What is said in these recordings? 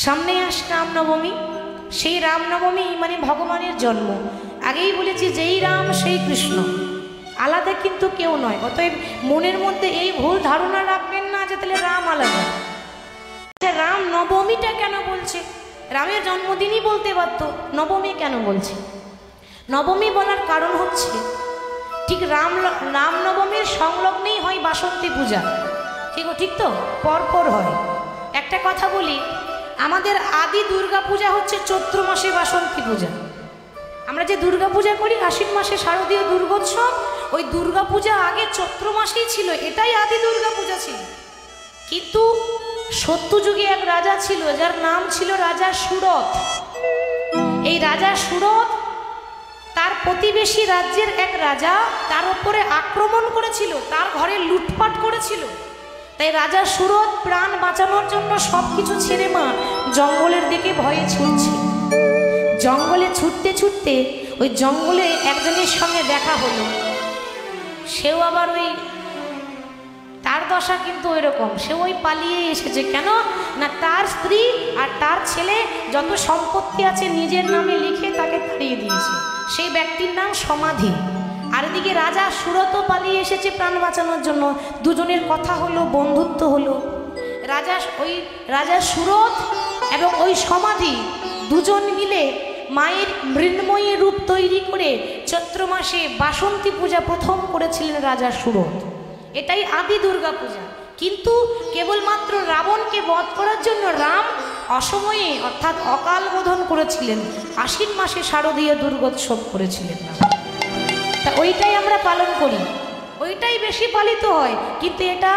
সামনে আস রামনবমী। সেই রামনবমী মানে ভগবানের জন্ম। আগেই বলেছি যেই রাম সেই কৃষ্ণ, আলাদা কিন্তু কেউ নয়। অতএব মনের মধ্যে এই ভুল ধারণা রাখবেন না যে তাহলে রাম আলাদা। রাম নবমীটা কেন বলছে? রামের জন্মদিনই বলতে পারত, নবমী কেন বলছে? নবমী বলার কারণ হচ্ছে ঠিক রামনবমীর সংলগ্নেই হয় বাসন্তী পূজা। ঠিক তো, পরপর হয়। একটা কথা বলি, আমাদের আদি দুর্গা পূজা হচ্ছে চৈত্র মাসে বাসন্তী পূজা। আমরা যে দুর্গা পূজা করি আশ্বিন মাসে শারদীয় দুর্গোৎসব, ওই দুর্গা পূজা আগে চৈত্র মাসেই ছিল, এটাই আদি দুর্গা পূজা ছিল। কিন্তু সত্যযুগে এক রাজা ছিল যার নাম ছিল রাজা সুরথ। এই রাজা সুরথ তার প্রতিবেশী রাজ্যের এক রাজা তার উপরে আক্রমণ করেছিল, তার ঘরে লুটপাট করেছিল। তাই রাজা সুরথ প্রাণ বাঁচানোর জন্য সবকিছু ছেড়ে জঙ্গলের দিকে ভয়ে ছুটছে। জঙ্গলে ছুটতে ছুটতে ওই জঙ্গলে একজনের সঙ্গে দেখা হলো। সেও আবার ওই তার দশা কিন্তু ওই রকম, সে ওই পালিয়ে এসেছে। কেন না, তার স্ত্রী আর তার ছেলে যত সম্পত্তি আছে নিজের নামে লিখে তাকে তাড়িয়ে দিয়েছে। সেই ব্যক্তির নাম সমাধি। আর এদিকে রাজা সুরতও পালিয়ে এসেছে প্রাণ বাঁচানোর জন্য। দুজনের কথা হলো, বন্ধুত্ব হলো। রাজা সুরত এবং ওই সমাধি দুজন মিলে মায়ের মৃন্ময়ী রূপ তৈরি করে চৈত্র মাসে বাসন্তী পূজা প্রথম করেছিলেন রাজা সুরত। এটাই আদি দুর্গা পূজা। কিন্তু কেবলমাত্র রাবণকে বধ করার জন্য রাম অসময়ে অর্থাৎ অকাল বোধন করেছিলেন, আশ্বিন মাসে শারদীয় দুর্গোৎসব করেছিলেন। তা ওইটাই আমরা পালন করি, ওইটাই বেশি পালিত হয়, কিন্তু এটা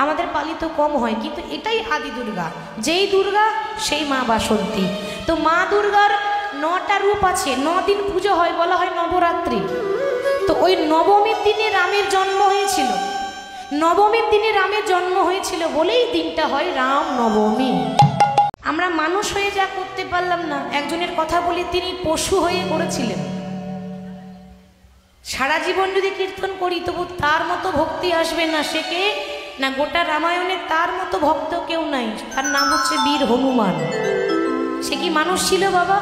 আমাদের পালিত কম হয়। কিন্তু এটাই আদি দুর্গা। যেই দুর্গা সেই মা বাসন্তী। তো মা দুর্গার 9টা রূপ আছে, 9 দিন পুজো হয়, বলা হয় নবরাত্রি। তো ওই নবমীর দিনে রামের জন্ম হয়েছিল। নবমীর দিনে রামের জন্ম হয়েছিল বলেই দিনটা হয় রাম নবমী। আমরা মানুষ হয়ে যা করতে পারলাম না, একজনের কথা বলি, তিনি পশু হয়ে করেছিলেন। সারা জীবন যদি কীর্তন করি তবু তার মতো ভক্তি আসবে না। সে কে না, গোটা রামায়ণে তার মতো ভক্ত কেউ নাই। তার নাম হচ্ছে বীর হনুমান। সে কি মানুষ ছিল বাবা?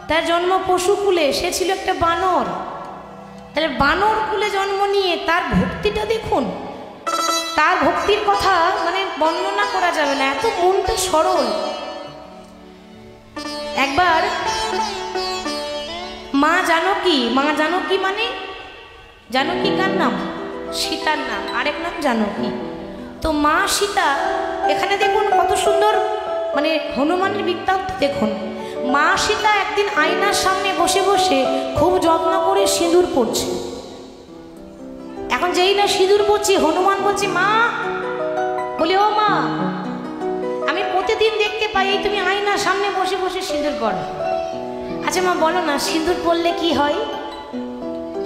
তার জন্ম পশু কুলে, সে ছিল একটা বানর। তাহলে বানর কুলে জন্ম নিয়ে তার ভক্তিটা দেখুন, তার ভক্তির কথা মানে বর্ণনা করা যাবে না, এত মনটা সরল। একবার মা জানকী মানে জানকী কার নাম? সীতার নাম, আরেক নাম জানকী। তো মা সীতা, এখানে দেখুন কত সুন্দর মানে হনুমানের বৃত্তান্ত দেখুন। মা সীতা একদিন আয়নার সামনে বসে বসে খুব যত্ন করে সিঁদুর পড়ছে। এখন যেই না সিঁদুর পড়ছি, হনুমান বলছে মা, বলি ও মা, আমি প্রতিদিন দেখতে পাই তুমি আয়নার সামনে বসে বসে সিঁদুর পড়ো। আচ্ছা মা বলো না, সিঁদুর পড়লে কি হয়?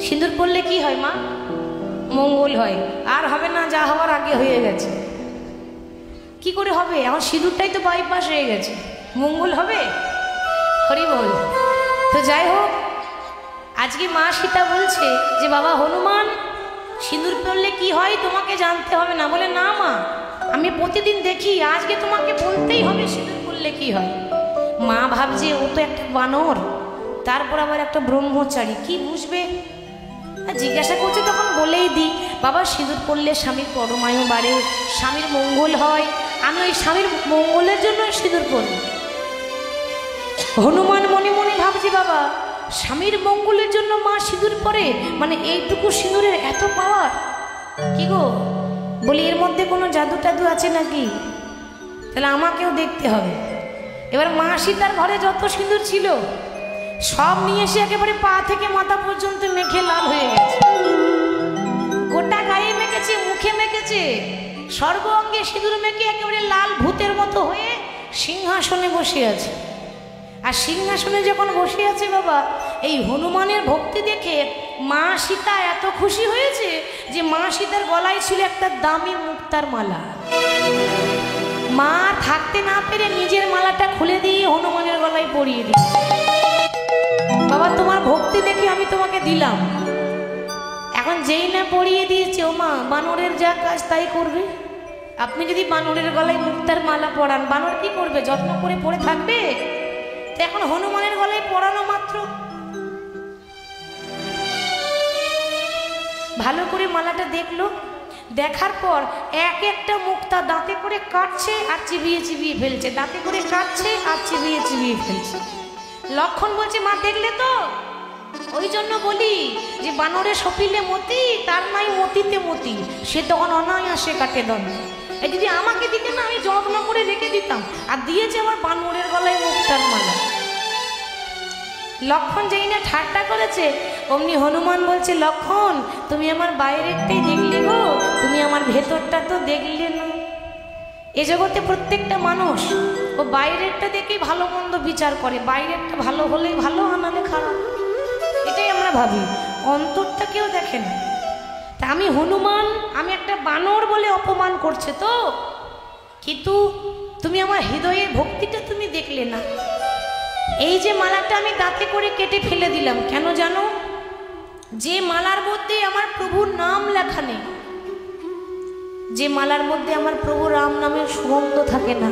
সিঁদুর পড়লে কি হয় মা? মঙ্গল হয়। আর হবে না, যা হওয়ার আগে হয়ে গেছে। কি করে হবে? এখন সিঁদুরটাই তো বাইপাস হয়ে গেছে, মঙ্গল হবে? হরি বল। তো যাই হোক, আজকে মা সীতা বলছে যে বাবা হনুমান, সিঁদুর পড়লে কি হয় তোমাকে জানতে হবে না। বলে না মা, আমি প্রতিদিন দেখি, আজকে তোমাকে বলতেই হবে সিঁদুর পড়লে কি হয়। মা ভাবছে ও তো একটা বানর, তারপর আবার একটা ব্রহ্মচারী, কি বুঝবে। জিজ্ঞাসা করছে, তখন বলেই দিই বাবা, সিঁদুর পড়লে স্বামীর পরমায়ু বাড়ে, স্বামীর মঙ্গল হয়। আমি ওই স্বামীর মঙ্গলের জন্য সিঁদুর পড়ি। হনুমান মনে মনে ভাবছে বাবা, স্বামীর মঙ্গলের জন্য মা সিঁদুর পরে, মানে এইটুকু সিঁদুরের এত পাওয়ার কি গো? বলি এর মধ্যে কোনো জাদু টাদু আছে নাকি? তাহলে আমাকেও দেখতে হবে। এবার মা সীতার ঘরে যত সিঁদুর ছিল সব নিয়ে এসে একেবারে পা থেকে মাথা পর্যন্ত মেখে লাল হয়ে গেছে। গোটা গায়ে মেখেছে, মুখে মেখেছে, সর্ব অঙ্গে সিঁদুর মেখে একেবারে লাল ভূতের মতো হয়ে সিংহাসনে বসে আছে। আর সিংহাসনে যখন বসে আছে বাবা, এই হনুমানের ভক্তি দেখে মা সীতা এত খুশি হয়েছে যে মা সীতার গলায় ছিল একটা দামি মুক্তার মালা। মা থাকতে না পেরে নিজের মালাটা খুলে দিয়ে হনুমানের গলায় পরিয়ে দিয়েছে। বাবা তোমার ভক্তি দেখে আমি তোমাকে দিলাম। এখন যেই না পরিয়ে দিয়েছে, ও মা বানরের যা কাজ তাই করবে। আপনি যদি বানরের গলায় মুক্তার মালা পরান, বানর কি করবে? যত্ন করে পরে থাকবে। তো এখন হনুমানের গলায় পরানো মাত্র ভালো করে মালাটা দেখলো, দেখার পর এক একটা মুক্তা দাঁতে করে কাটছে আর চিবিয়ে চিবিয়ে ফেলছে, দাঁতে করে কাটছে আর চিবিয়ে চিবিয়ে ফেলছে। লক্ষণ বলছে, মা দেখলে তো? ওই জন্য বলি যে বানরে সপিলে মতি, তার নাই মতিতে মতি, সে তখন অনায়াসে কাটে দণ্ড। এই যদি আমাকে দিতে না, আমি যত্ন করে রেখে দিতাম। আর দিয়েছে আমার বানরের গলায় মুক্তার মালা। লক্ষণ যেই না ঠাট্টা করেছে, অমনি হনুমান বলছে, লক্ষণ তুমি আমার বাইরেরটাই দেখলে গো, তুমি আমার ভেতরটা তো দেখলে না। এ জগতে প্রত্যেকটা মানুষ ও বাইরেরটা দেখেই ভালো মন্দ বিচার করে, বাইরেরটা ভালো হলে ভালো, আনালে খারাপ, এটাই আমরা ভাবি, অন্তরটা কেউ দেখে না। তা আমি হনুমান, আমি একটা বানর বলে অপমান করছে তো, কিন্তু তুমি আমার হৃদয়ের ভক্তিটা তুমি দেখলে না। এই যে মালাটা আমি দাঁতে করে কেটে ফেলে দিলাম, কেন জানো? যে মালার মধ্যে আমার প্রভুর নাম লেখা নেই, যে মালার মধ্যে আমার প্রভু রাম নামের সুগন্ধ থাকে না,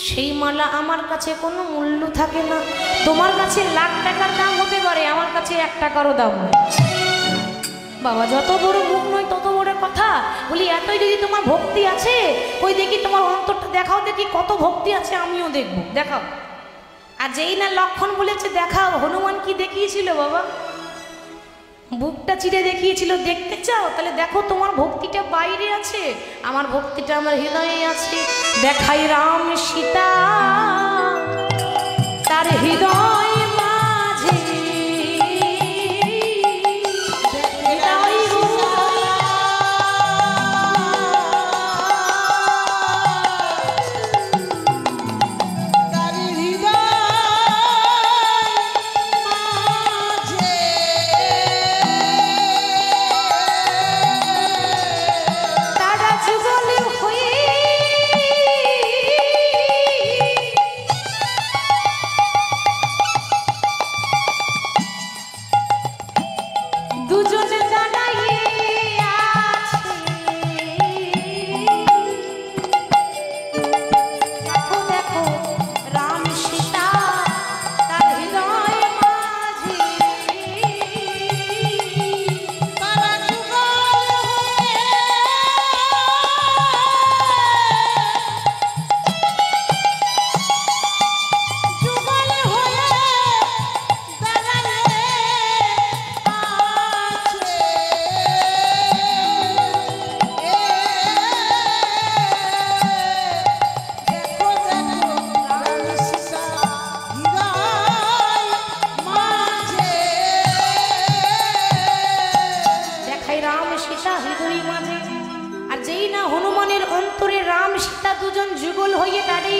সেই মালা আমার কাছে কোনো মূল্য থাকে না। তোমার কাছে লাখ টাকার দাম হতে পারে, আমার কাছে 1 টাকারও দাম নেই। বাবা, যত বড় মুখ নয় তত বড় কথা। বলি এতই যদি তোমার ভক্তি আছে, ওই দেখি তোমার অন্তরটা দেখাও, দেখি কত ভক্তি আছে, আমিও দেখবো, দেখাও। আর যেই না লক্ষণ বলেছে দেখাও, হনুমান কি দেখিয়েছিল বাবা? বুকটা চিরে দেখিয়েছিল। দেখতে চাও? তাহলে দেখো, তোমার ভক্তিটা বাইরে আছে, আমার ভক্তিটা আমার হৃদয়ে আছে। দেখাই রাম সীতা তার হৃদয়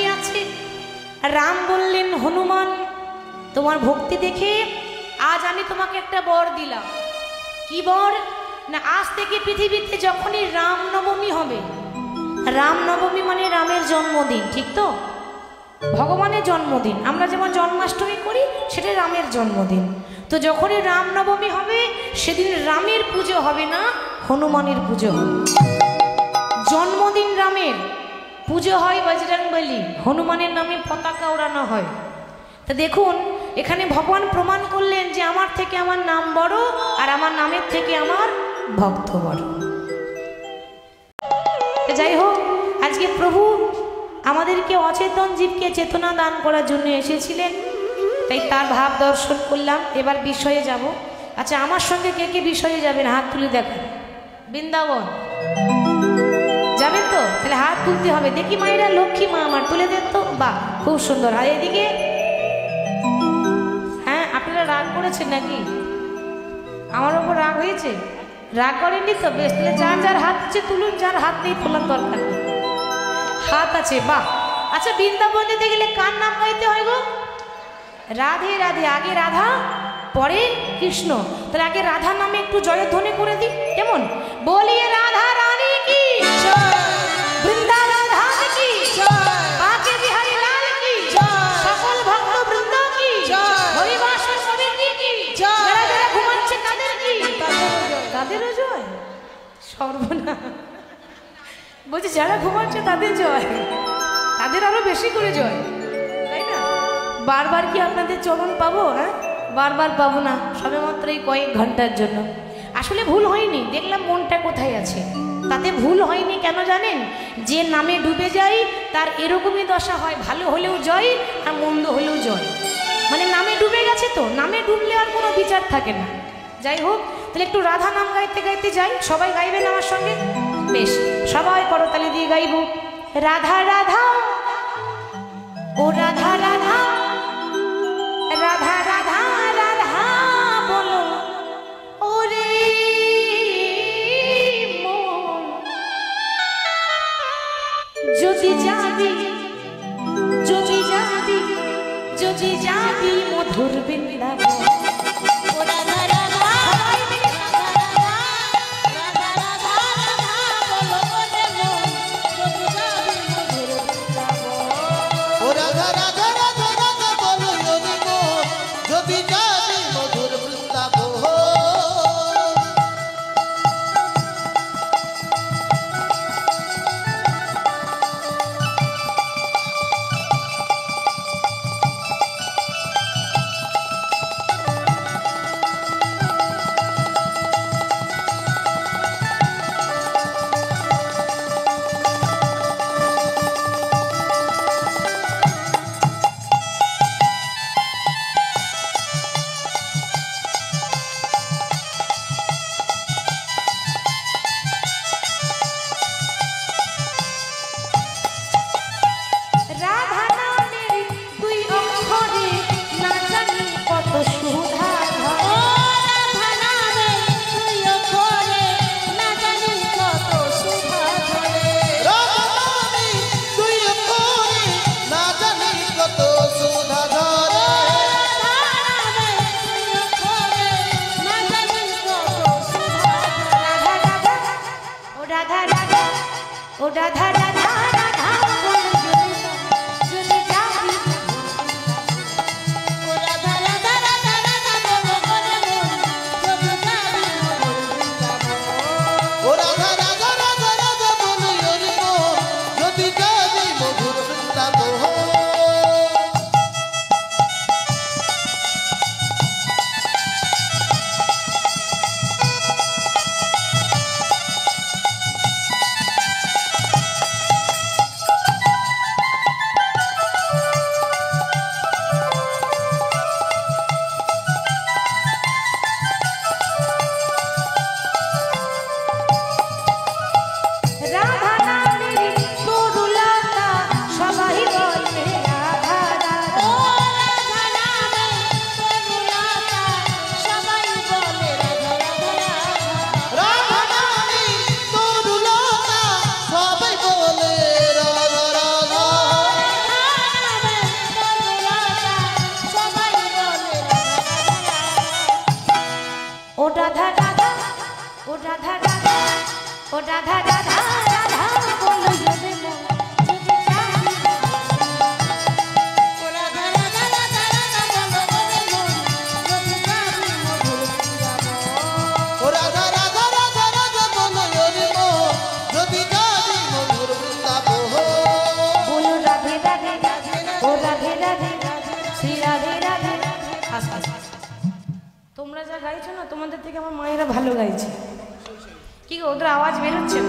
মাঝে, রাম বললেন, হনুমান তোমার ভক্তি দেখে আজ আমি তোমাকে একটা বর দিলাম। কি বর? না আজ থেকে পৃথিবীতে যখনই রামনবমী হবে, রামনবমী মানে রামের জন্মদিন, ঠিক তো? ভগবানের জন্মদিন, আমরা যেমন জন্মাষ্টমী করি, সেটা রামের জন্মদিন। তো যখনই রামনবমী হবে, সেদিন রামের পুজো হবে না, হনুমানের পুজো হবে। জন্মদিন রামের, পুজো হয় বজরংবলী, হনুমানের নামে পতাকা ওড়ানো হয়। তা দেখুন, এখানে ভগবান প্রমাণ করলেন যে আমার থেকে আমার নাম বড়, আর আমার নামের থেকে আমার ভক্ত বড়। যাই হোক, আজকে প্রভু আমাদেরকে অচেতন জীবকে চেতনা দান করার জন্য এসেছিলেন, তাই তার ভাব দর্শন করলাম। এবার বিষয়ে যাব। আচ্ছা, আমার সঙ্গে কে কে বিষয়ে যাবেন? হাত তুলে দেখেন। বৃন্দাবন যাবেন তো? তাহলে হাত তুলতে হবে। দেখি মায়েরা, লক্ষ্মী মা আমার, তুলে দেন তো। বাহ, খুব সুন্দর। আর এদিকে, হ্যাঁ, আপনারা রাগ করেছেন নাকি? আমার ওপর রাগ হয়েছে? রাগ করেননি তো? বেশ, তাহলে যার যার হাত আছে তুলুন, যার হাত নেই তোলার দরকার নেই। হাত আছে, বাহ। আচ্ছা, বৃন্দাবন যেতে গেলে কার নাম গাইতে হয় গো? রাধে রাধে। আগে রাধা, পরে কৃষ্ণ। তাহলে আগে রাধা নামে একটু জয়ধ্বনি করে দিই, কেমন? বলিয়ে রাধা রানী কি, বৃন্দাবন ধাম কি, বাঁকে বিহারী লাল কি, সকল ভক্ত বৃন্দ কি, হরিবাসর সমিতি কি, যারা যারা ঘুমাচ্ছে তাদের কি, তাদেরও জয়। সর্বনাশ। বলছি যারা ঘুমাচ্ছে তাদের জয়, তাদের আরো বেশি করে জয়, তাই না? বারবার কি আপনাদের চরণ পাবো? হ্যাঁ, বারবার পাবো না, সবে মাত্র এই কয়েক ঘন্টার জন্য। আসলে ভুল হয়নি, দেখলাম মনটা কোথায় আছে। তাতে ভুল হয়নি কেন জানেন? যে নামে ডুবে যায় তার এরকমই দশা হয়, ভালো হলেও জয় আর মন্দ হলেও জয়। মানে নামে ডুবে গেছে তো, নামে ডুবলে আর কোনো বিচার থাকে না। যাই হোক, তাহলে একটু রাধা নাম গাইতে গাইতে যাই। সবাই গাইবেন আমার সঙ্গে? বেশ, সবাই করতালি দিয়ে গাইব। রাধা রাধা ও রাধা রাধা, রাধা রাধা রাধা বলো ওরে মন, যদি যাবি যদি যাবি যদি যাবি মধুর বৃন্দাবন। ও রাধা রাধা তোমরা যা গাইছো না, তোমাদের থেকে আমার মায়েরা ভালো গাইছে। কি গো, ওদের আওয়াজ বেরোচ্ছে?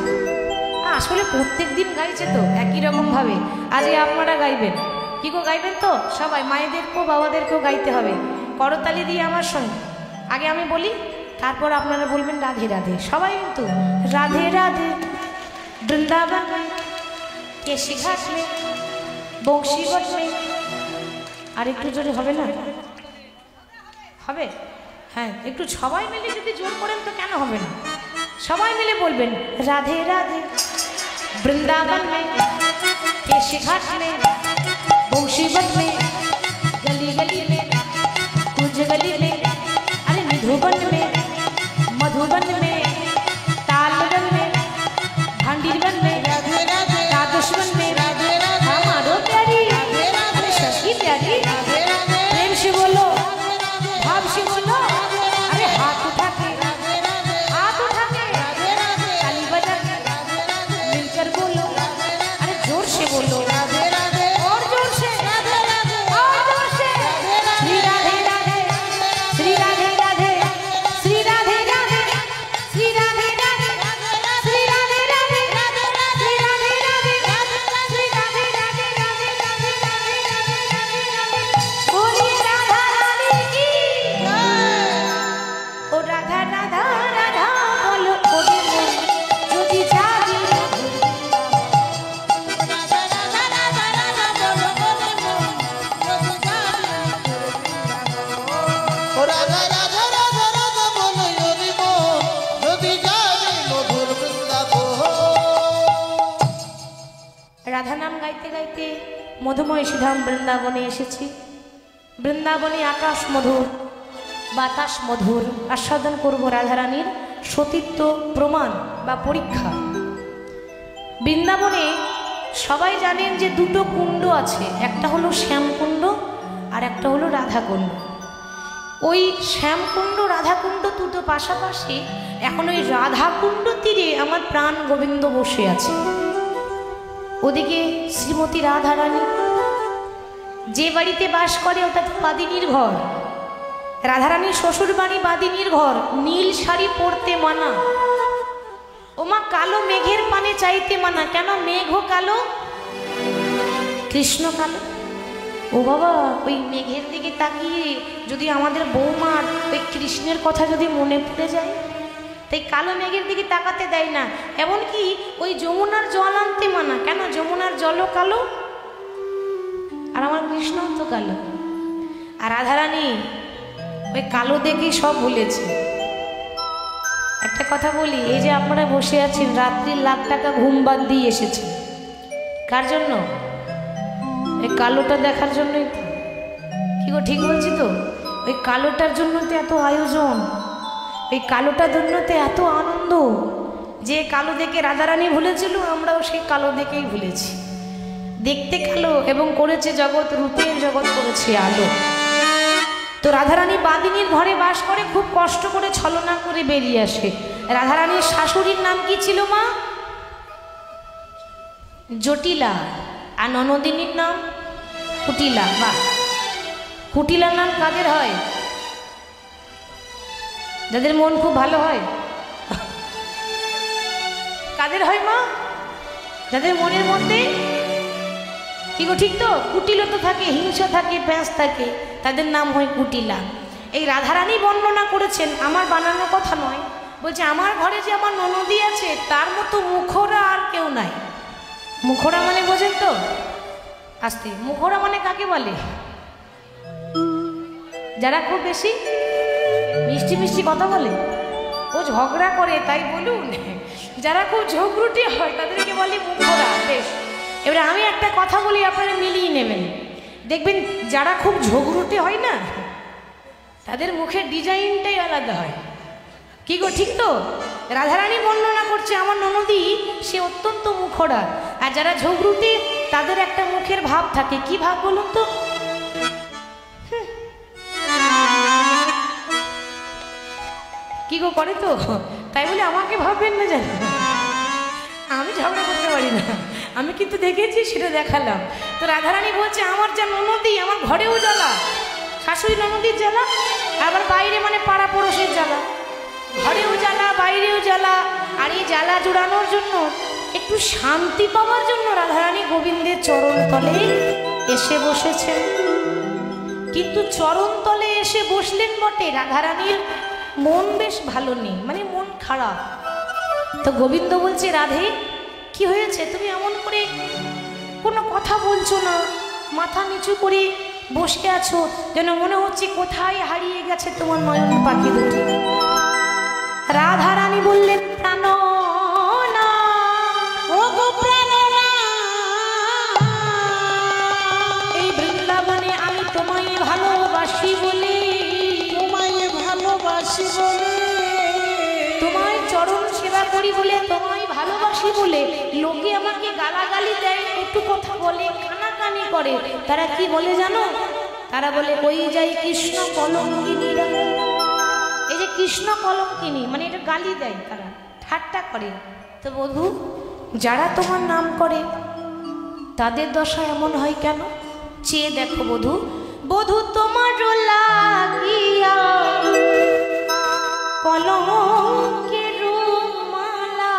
আসলে প্রত্যেক দিন গাইছে তো একই রকম ভাবে, আজকে আপনারা গাইবেন। কি গো, গাইবেন তো সবাই? মায়েদেরকেও বাবাদেরকেও গাইতে হবে। করতালি দিয়ে আমার সঙ্গে আগে আমি বলি, তারপর আপনারা বলবেন রাধে রাধে। সবাই কিন্তু রাধে রাধে বৃন্দাবন में केशी घाट में बंशी बट में। আর একটু জোরে হবে না? হবে? হ্যাঁ, একটু সবাই মিলে যদি জোর করেন তো কেন হবে না? সবাই মিলে বলবেন রাধে রাধে বৃন্দাবন में केशी घाट में बंशी बट में गली गली में कुछ गली में, अरे मधुबन में मधुबन में तालबन में भांडीरबन में तादुश्मन में हमारो प्यारी अरे शशि प्यारी प्रेम से बोलो, भाव से बोलो, अरे हाथ उठा के ताली बजा के मिलकर बोलो। গাইতে গাইতে মধুময় শ্রীধাম বৃন্দাবনে এসেছি। বৃন্দাবনে আকাশ মধুর, বাতাস মধুর, আস্বাদন করব রাধারানীর সতীত্ব প্রমাণ বা পরীক্ষা। বৃন্দাবনে সবাই জানেন যে দুটো কুণ্ড আছে, একটা হলো শ্যামকুণ্ড আর একটা হলো রাধাকুণ্ড। ওই শ্যামকুণ্ড রাধাকুণ্ড দুটো পাশাপাশি। এখন ওই রাধাকুণ্ড তীরে আমার প্রাণ গোবিন্দ বসে আছে। ওদিকে শ্রীমতী রাধারানী যে বাড়িতে বাস করে ওটা তো বাদিনীর ঘর। রাধারানীর শ্বশুর বাড়ি বাদিনীর ঘর। নীল শাড়ি পরতে মানা, ওমা কালো মেঘের পানে চাইতে মানা। কেন? মেঘও কালো, কৃষ্ণ কালো। ও বাবা, ওই মেঘের দিকে তাকিয়ে যদি আমাদের বৌমার ওই কৃষ্ণের কথা যদি মনে পড়ে যায়, তাই কালো মেঘের দিকে তাকাতে দেয় না। এমনকি ওই যমুনার জল আনতে মানা। কেন? যমুনার জলও কালো আর আমার কৃষ্ণ তো কালো। আর রাধারানী ওই কালো দেখেই সব ভুলেছে। একটা কথা বলি, এই যে আপনারা বসে আছেন, রাত্রি লাখ টাকা ঘুম বাদ দিয়ে এসেছেন, কার জন্য? এই কালোটা দেখার জন্যই তো। কি গো, ঠিক বলছি তো? ওই কালোটার জন্য তো এত আয়োজন, ওই কালোটার জন্য তো এত আনন্দ। যে কালো দেখে রাধারানী ভুলেছিল, আমরাও সেই কালো দেখেই ভুলেছি। দেখতে কালো এবং করেছে জগৎ, রূপের জগৎ করেছে আলো। তো রাধারানী বাদিনীর ঘরে বাস করে, খুব কষ্ট করে ছলনা করে বেরিয়ে আসে। রাধারানীর শাশুড়ির নাম কি ছিল মা? জটিলা। আর ননদিনীর নাম কুটিলা। বাহ, কুটিলার নাম কাদের হয়? যাদের মন খুব ভালো হয়। কাদের হয় মা? যাদের মনের মধ্যে কি গো, ঠিক তো? কুটিলতা থাকে, হিংসা থাকে, প্যাঁচ থাকে, তাদের নাম হয় কুটিলা। এই রাধারানী বর্ণনা করেছেন, আমার বানানো কথা নয়। বলছে আমার ঘরে যে আমার ননদী আছে তার মতো মুখরা আর কেউ নাই। মুখরা মানে বোঝেন তো? আস্তে, মুখরা মানে কাকে বলে? যারা খুব বেশি মিষ্টি মিষ্টি কথা বলে, ও ঝগড়া করে তাই বলুন। যারা খুব ঝগড়ুটে হয় তাদেরকে বলে মুখরা। বেশ, এবারে আমি একটা কথা বলি, আপনারা মিলিয়ে নেবেন। দেখবেন যারা খুব ঝগড়ুটে হয় না, তাদের মুখের ডিজাইনটাই আলাদা হয়। কি গো, ঠিক তো? রাধারানী বর্ণনা করছে আমার ননদী সে অত্যন্ত মুখরা। আর যারা ঝগড়ুটে তাদের একটা মুখের ভাব থাকে। কি ভাব বলুন তো? কি গো করে তো? তাই বলে আমাকে ভাববেন না জানো, আমি ঝগড়া করতে পারি না। আমি কিন্তু দেখেছি, সেটা দেখালাম। তো রাধারানী বলছে আমার যা ননদী, আমার ঘরেও জ্বালা, শাশুড়ি ননদীর জ্বালা, আবার বাইরে মানে পাড়া পড়োশের জ্বালা, ঘরেও জ্বালা বাইরেও জ্বালা। আর এই জ্বালা জোড়ানোর জন্য, একটু শান্তি পাওয়ার জন্য রাধারানী গোবিন্দের চরণ তলে এসে বসেছেন। কিন্তু চরণ তলে এসে বসলেন বটে, রাধারানীর মন বেশ ভালো নেই, মানে মন খারাপ। তো গোবিন্দ বলছে, রাধে কি হয়েছে? তুমি এমন করে কোনো কথা বলছো না, মাথা নিচু করে বসে আছো, যেন মনে হচ্ছে কোথায় হারিয়ে গেছে তোমার নয়ন পাখি দুটি। রাধারানী বললেন, প্রাণ এই বৃন্দাবনে আমি তোমায় ভালোবাসি বলে, তোমায় চরণ সেবা করি বলে, তোমায় ভালোবাসি বলে লোকে আমাকে গালাগালি দেয়, একটু কথা বলে, কানাকানি করে। তারা কি বলে জানো? তারা বলে ওই যাই কৃষ্ণ কলঙ্কিনীরা। এই যে কৃষ্ণ কলঙ্কিনী মানে এটা গালি দেয়, তারা ঠাট্টা করে। তো বধূ, যারা তোমার নাম করে তাদের দশা এমন হয় কেন? চেয়ে দেখো বধূ। বধূ তোমার লাগিয়া কলঙ্কের মালা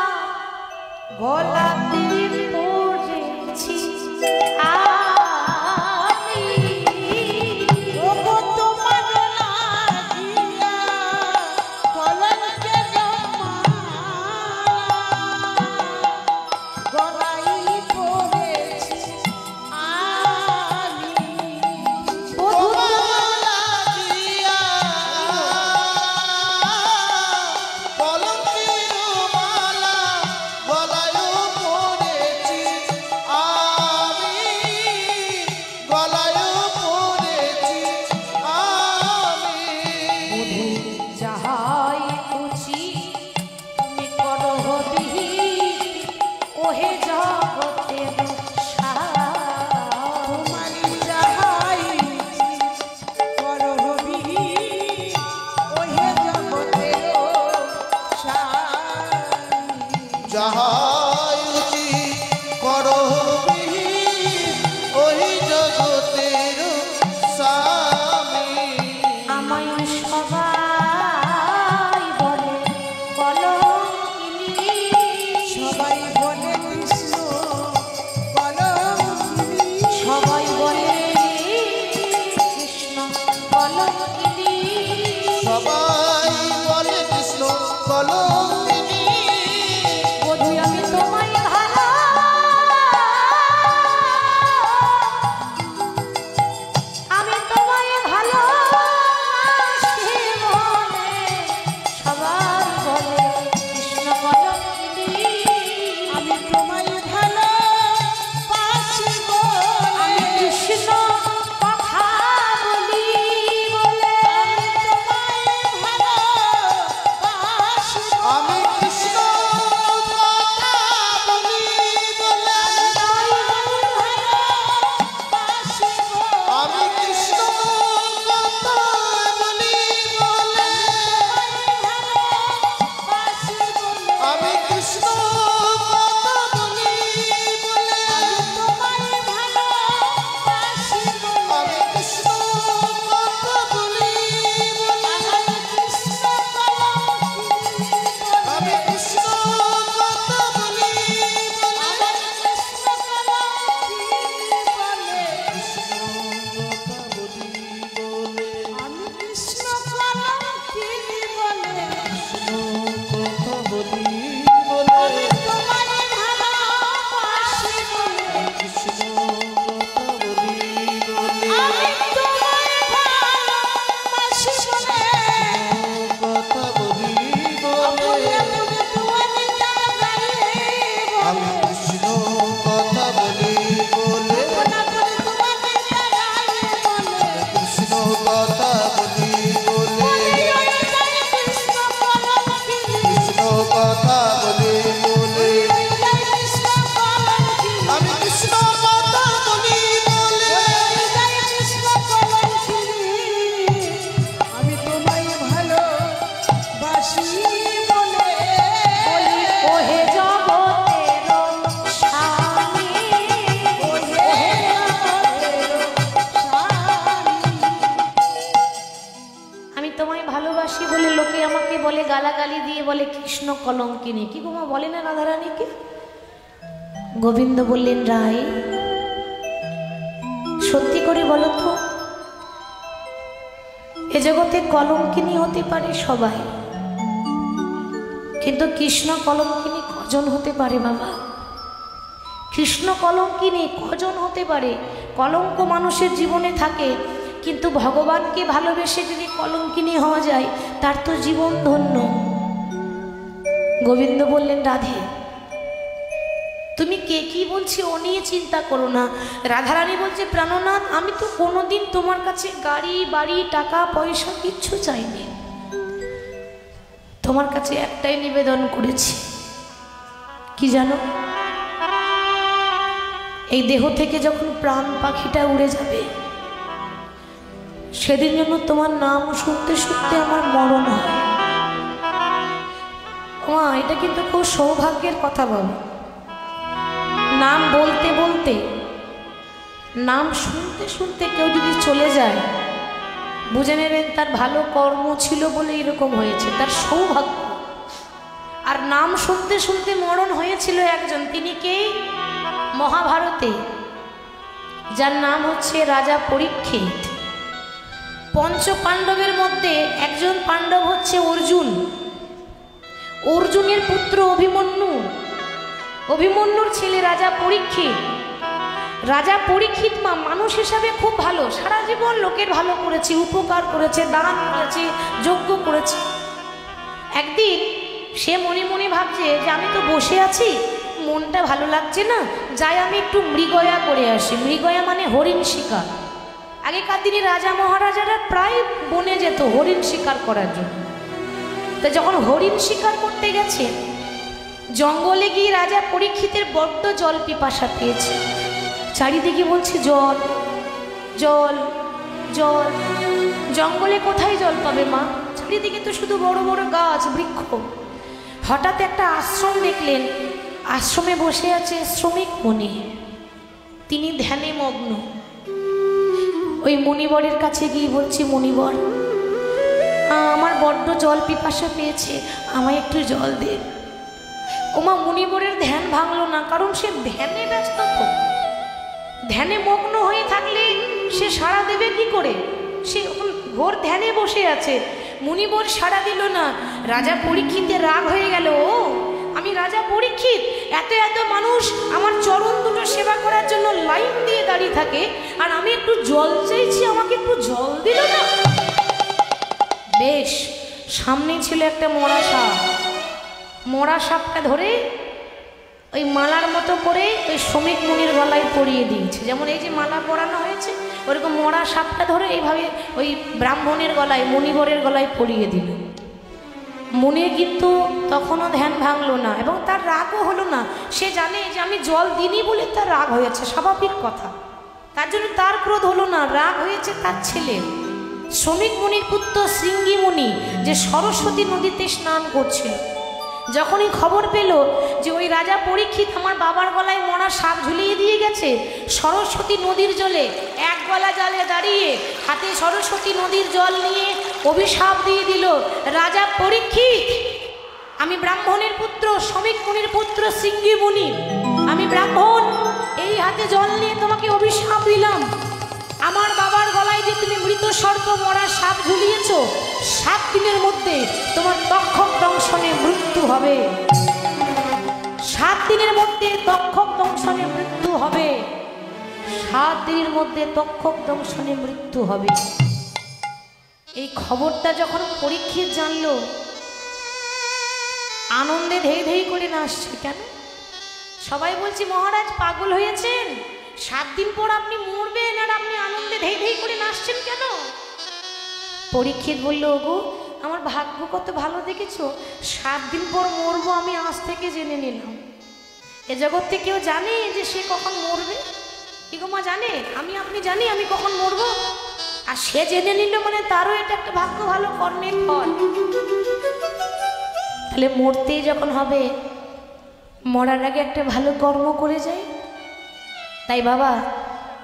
গলাতে পড়েছি আমি। ওগো তোমার লাগিয়া কলঙ্কের মালা গলায় পড়েছি আমি। গালাগালি দিয়ে বলে কৃষ্ণ কলঙ্কিনী। কি গো মা বলে না রাধারানীকে? গোবিন্দ বললেন, রায় সত্যি করে বলো তো, এ জগতে কলঙ্কিনী হতে পারে সবাই, কিন্তু কৃষ্ণ কলঙ্কিনী কজন হতে পারে বাবা? কৃষ্ণ কলঙ্কিনী কজন হতে পারে? কলঙ্ক মানুষের জীবনে থাকে, কিন্তু ভগবানকে ভালোবেসে যদি কলঙ্কিনী হওয়া যায় তার তো জীবন ধন্য। গোবিন্দ বললেন, রাধে তুমি কে কি বলছি ও নিয়ে চিন্তা করো না। রাধারানী বলছে, প্রাণনাথ আমি তো কোনোদিন তোমার কাছে গাড়ি বাড়ি টাকা পয়সা কিচ্ছু চাইনি, তোমার কাছে একটাই নিবেদন করেছি। কি জানো? এই দেহ থেকে যখন প্রাণ পাখিটা উড়ে যাবে সেদিন যেন তোমার নাম শুনতে শুনতে আমার মরণ হয়। মা এটা কিন্তু খুব সৌভাগ্যের কথা বাবা। নাম বলতে বলতে নাম শুনতে শুনতে কেউ যদি চলে যায় বুঝে নেবেন তার ভালো কর্ম ছিল বলে এরকম হয়েছে, তার সৌভাগ্য। আর নাম শুনতে শুনতে মরণ হয়েছিল একজন, তিনি কে? মহাভারতে যার নাম হচ্ছে রাজা পরীক্ষিত। পঞ্চ পাণ্ডবের মধ্যে একজন পাণ্ডব হচ্ছে অর্জুন, অর্জুনের পুত্র অভিমন্যু, অভিমন্যুর ছেলে রাজা পরীক্ষিত। রাজা পরীক্ষিত মা মানুষ হিসাবে খুব ভালো, সারা জীবন লোকের ভালো করেছে, উপকার করেছে, দান করেছে, যজ্ঞ করেছে। একদিন সে মনে মনে ভাবছে যে আমি তো বসে আছি, মনটা ভালো লাগছে না, যাই আমি একটু মৃগয়া করে আসি। মৃগয়া মানে হরিণ শিকার। আগেকার দিনে রাজা মহারাজারা প্রায় বনে যেত হরিণ শিকার করার জন্য। তা যখন হরিণ শিকার করতে গেছে জঙ্গলে গিয়ে রাজা পরীক্ষিতের বড্ড জল পিপাসা পেয়েছে। চারিদিকে বলছে জল জল জল। জঙ্গলে কোথায় জল পাবে মা? চারিদিকে তো শুধু বড় বড় গাছ বৃক্ষ। হঠাৎ একটা আশ্রম দেখলেন, আশ্রমে বসে আছে শ্রমিক মুনি, তিনি ধ্যানে মগ্ন। ওই মুনিবরের কাছে গিয়ে বলছে, মুনিবর আমার বড্ড জল পিপাসা পেয়েছে, আমায় একটু জল দে। ওমা মুনিবরের ধ্যান ভাঙলো না, কারণ সে ধ্যানে ব্যস্ত। তো ধ্যানে মগ্ন হয়ে থাকলে সে সাড়া দেবে কি করে? সে ঘোর ধ্যানে বসে আছে। মুনিবর সাড়া দিল না। রাজা পরীক্ষিতের রাগ হয়ে গেল, ও আমি রাজা পরীক্ষিত, এত এত মানুষ আমার চরণ দুটো সেবা করার জন্য লাইন দিয়ে দাঁড়িয়ে থাকে, আর আমি একটু জল চাইছি, আমাকে একটু জল দিল না। বেশ, সামনে ছিল একটা মরা সাপ। মরা সাপটা ধরে ওই মালার মতো করে ওই শ্রমিক মুনির গলায় পরিয়ে দিয়েছে। যেমন এই যে মালা পরানো হয়েছে, ওরকম মরা সাপটা ধরে এইভাবে ওই ব্রাহ্মণের গলায়, মুনিবরের গলায় পরিয়ে দিল। মুনির কিন্তু তখনও ধ্যান ভাঙলো না এবং তার রাগও হলো না। সে জানে যে আমি জল দিইনি বলে তার রাগ হয়েছে, স্বাভাবিক কথা। তার জন্য তার ক্রোধ হলো না, রাগ হয়েছে তার ছেলে শ্রমিক মুনির পুত্র শৃঙ্গী মুনি, যে সরস্বতী নদীতে স্নান করছিল। যখনই খবর পেল যে ওই রাজা পরীক্ষিত আমার বাবার গলায় মরা সাপ ঝুলিয়ে দিয়ে গেছে, সরস্বতী নদীর জলে এক গলা জালে দাঁড়িয়ে হাতে সরস্বতী নদীর জল নিয়ে অভিশাপ দিয়ে দিল, রাজা পরীক্ষিত আমি ব্রাহ্মণের পুত্র, শ্রমিক মুনির পুত্র শৃঙ্গী মুনি, আমি ব্রাহ্মণ, এই হাতে জল নিয়ে তোমাকে অভিশাপ দিলাম। আমার বাবার গলায় যে তুমি মৃত সর্প মরা সাপ ঝুলিয়েছ, 7 দিনের মধ্যে তোমার তক্ষক দংশনে মৃত্যু হবে। 7 দিনের মধ্যে তক্ষক দংশনে মৃত্যু হবে। 7 দিনের মধ্যে তক্ষক দংশনে মৃত্যু হবে। এই খবরটা যখন পরীক্ষিত জানলো, আনন্দে ধেই ধেই করে নাচছে। কেন? সবাই বলছে মহারাজ পাগল হয়েছেন, 7 দিন পর আপনি মরবেন আর আপনি আনন্দে ধেই ধেই করে নাচছেন কেন? পরীক্ষিত বলল, ওগো আমার ভাগ্য কত ভালো দেখেছো, 7 দিন পর মরবো আমি আজ থেকে জেনে নিলাম। এ জগতে কেউ জানে যে সে কখন মরবে? কি গো মা জানে? আপনি জানি আমি কখন মরবো? আর সে জেনে নিল মানে তারও এটা একটা ভাগ্য ভালো কর্মের ফল। তাহলে মরতেই যখন হবে, মরার আগে একটা ভালো কর্ম করে যায়। তাই বাবা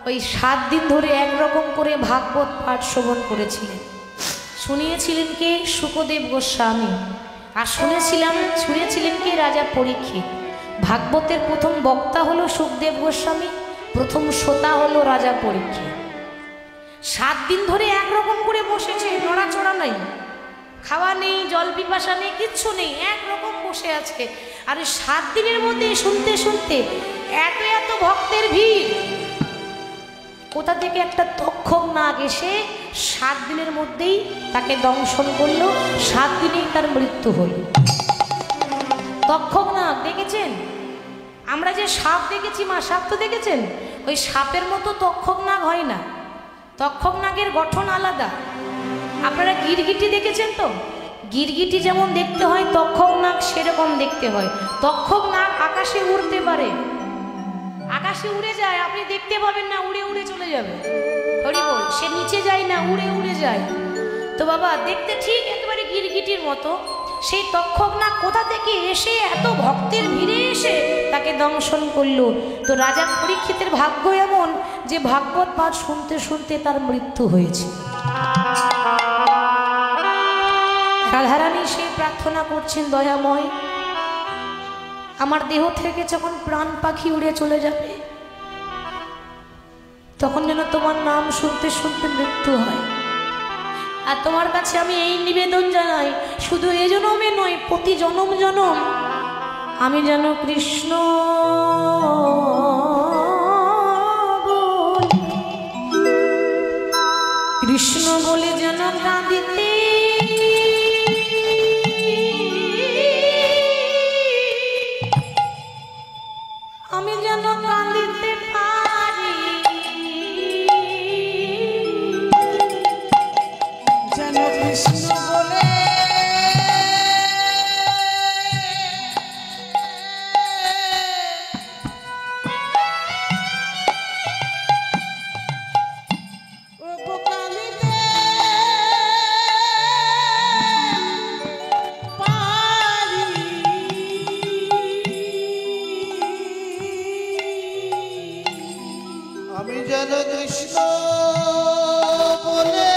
ওই 7 দিন ধরে একরকম করে ভাগবত পাঠ শ্রবণ করেছিলেন। শুনিয়েছিলেন কে? শুকদেব গোস্বামী। আর শুনেছিলেন কি রাজা পরীক্ষিত। ভাগবতের প্রথম বক্তা হলো সুখদেব গোস্বামী, প্রথম শ্রোতা হলো রাজা পরীক্ষিত। 7 দিন ধরে একরকম করে বসেছে, নড়াচড়া নাই, খাওয়া নেই, জল পিপাসা নেই, কিচ্ছু নেই, একরকম বসে আছে। আর 7 দিনের মধ্যে শুনতে শুনতে এত এত ভক্তের ভিড়, কোথা থেকে একটা তক্ষক নাগ এসে 7 দিনের মধ্যেই তাকে দংশন করলো, 7 দিনেই তার মৃত্যু হলো। তক্ষক নাগ দেখেছেন? আমরা যে সাপ দেখেছি, মা সাপ তো দেখেছেন, ওই সাপের মতো তক্ষক নাগ হয় না, তক্ষক নাগের গঠন আলাদা। আপনারা গিরগিটি দেখেছেন তো? গিরগিটি যেমন দেখতে হয়, তক্ষক নাগ সেরকম দেখতে হয়। তক্ষক নাগ আকাশে উড়তে পারে, আকাশে উড়ে যায়, আপনি দেখতে পাবেন না, উড়ে উড়ে চলে যাবে। হরি বল, সে নিচে যায় না, উড়ে উড়ে যায়। তো বাবা দেখতে ঠিক একেবারে গিরগিটির মতো। সেই তক্ষক নাগ কোথা থেকে এসে এত ভক্তের ভিড়ে এসে তাকে দংশন করলো। তো রাজা পরীক্ষিতের ভাগ্য এমন যে ভাগবত পাঠ শুনতে শুনতে তার মৃত্যু হয়েছে। রাধারানী সেই প্রার্থনা করছেন, দয়াময় আমার দেহ থেকে যখন প্রাণ পাখি উড়ে চলে যাবে, তখন যেন তোমার নাম শুনতে শুনতে মৃত্যু হয়। আর তোমার কাছে আমি এই নিবেদন জানাই, শুধু এই জন্মে নয়, প্রতি জনম জনম আমি যেন কৃষ্ণ কৃষ্ণ বলে যেন কাঁদিতে আমি যেন কাঁদিতে পারি, যেন কৃষ্ণ বলে ও গোকালিতে পারি। আমি যেন কৃষ্ণ বলে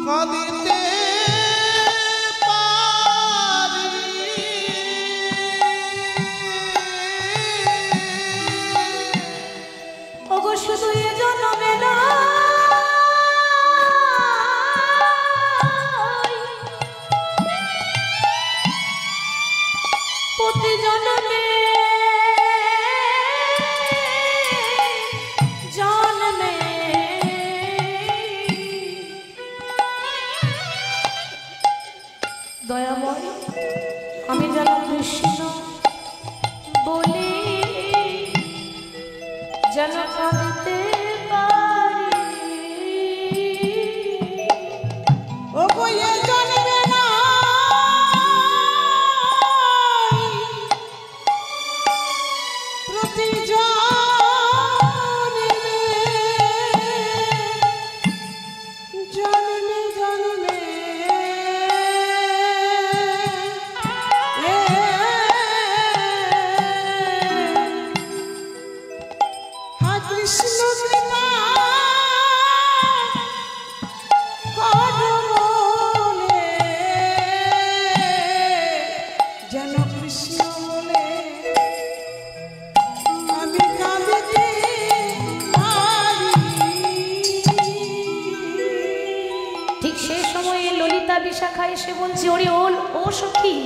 কাঁদিতে পারি। ওগো শুধু এ জন্মে না, প্রতি জন্মে জন্মে দয়াময় আমি যেন কৃষ্ণ বলি যেন কাঁদিতে পারি। ও গো এ জন্মে নয়, প্রতি জন্মে জন্মে জন্মে হা কৃষ্ণ কৃপা করো মনে, যেন কৃষ্ণ বলে আমি কাঁদিতে পারি। ঠিক সেই সময়ে ললিতা বিশাখা এসে বলছে, ওরে ও সখী,